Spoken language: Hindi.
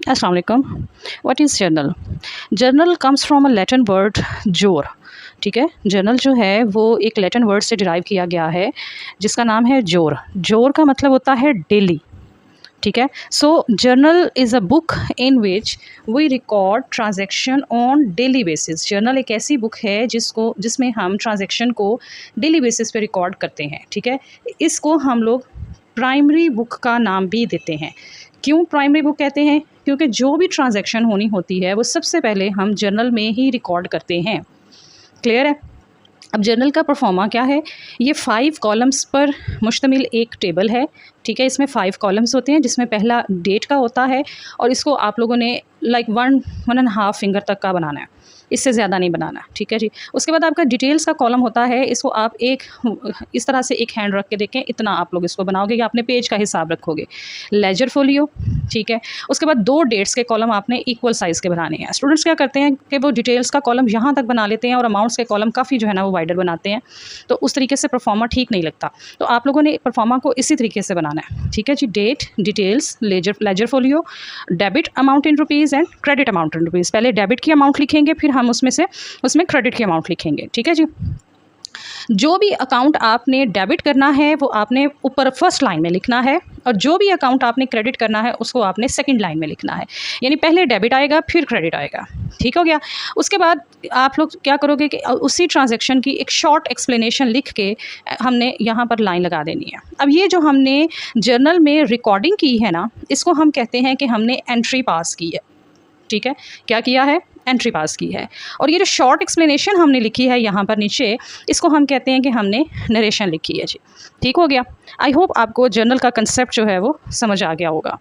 अस्सलाम वालेकुम। What is journal? Journal comes from a Latin word जोर। ठीक है, जर्नल जो है वो एक लैटिन वर्ड से डिराइव किया गया है जिसका नाम है जोर। जोर का मतलब होता है डेली। ठीक है, so journal is a book in which we record transaction on daily basis. Journal एक ऐसी बुक है जिसमें हम ट्रांजैक्शन को डेली बेसिस पे रिकॉर्ड करते हैं। ठीक है, इसको हम लोग प्राइमरी बुक का नाम भी देते हैं। क्यों प्राइमरी बुक कहते हैं? क्योंकि जो भी ट्रांजैक्शन होनी होती है वो सबसे पहले हम जर्नल में ही रिकॉर्ड करते हैं। क्लियर है? अब जर्नल का परफॉर्मा क्या है? ये 5 कॉलम्स पर मुश्तमिल एक टेबल है। ठीक है, इसमें 5 कॉलम्स होते हैं जिसमें पहला डेट का होता है और इसको आप लोगों ने लाइक 1.5 फिंगर तक का बनाना है, इससे ज़्यादा नहीं बनाना। ठीक है जी। उसके बाद आपका डिटेल्स का कॉलम होता है, इसको आप इस तरह से एक हैंड रख के देखें, इतना आप लोग इसको बनाओगे या अपने पेज का हिसाब रखोगे। Ledger folio. ठीक है, उसके बाद 2 डेट्स के कॉलम आपने इक्वल साइज़ के बनाने हैं। स्टूडेंट्स क्या करते हैं कि वो डिटेल्स का कॉलम यहाँ तक बना लेते हैं और अमाउंट्स के कॉलम काफ़ी जो है ना वो वाइडर बनाते हैं, तो उस तरीके से परफॉर्मा ठीक नहीं लगता। तो आप लोगों ने परफॉर्मा को इसी तरीके से बनाना है। ठीक है जी। Date, details, ledger folio, debit amount in rupees and credit amount in rupees. पहले डेबिट की अमाउंट लिखेंगे, फिर हम उसमें क्रेडिट की अमाउंट लिखेंगे। ठीक है जी। जो भी अकाउंट आपने डेबिट करना है वो आपने ऊपर फर्स्ट लाइन में लिखना है और जो भी अकाउंट आपने क्रेडिट करना है उसको आपने सेकंड लाइन में लिखना है। यानी पहले डेबिट आएगा फिर क्रेडिट आएगा। ठीक हो गया। उसके बाद आप लोग क्या करोगे कि उसी ट्रांजैक्शन की एक शॉर्ट एक्सप्लेनेशन लिख के हमने यहाँ पर लाइन लगा देनी है। अब ये जो हमने जर्नल में रिकॉर्डिंग की है ना, इसको हम कहते हैं कि हमने एंट्री पास की है। ठीक है, क्या किया है? एंट्री पास की है। और ये जो शॉर्ट एक्सप्लेनेशन हमने लिखी है यहाँ पर नीचे, इसको हम कहते हैं कि हमने नरेशन लिखी है जी। ठीक हो गया। आई होप आपको जर्नल का कंसेप्ट जो है वो समझ आ गया होगा।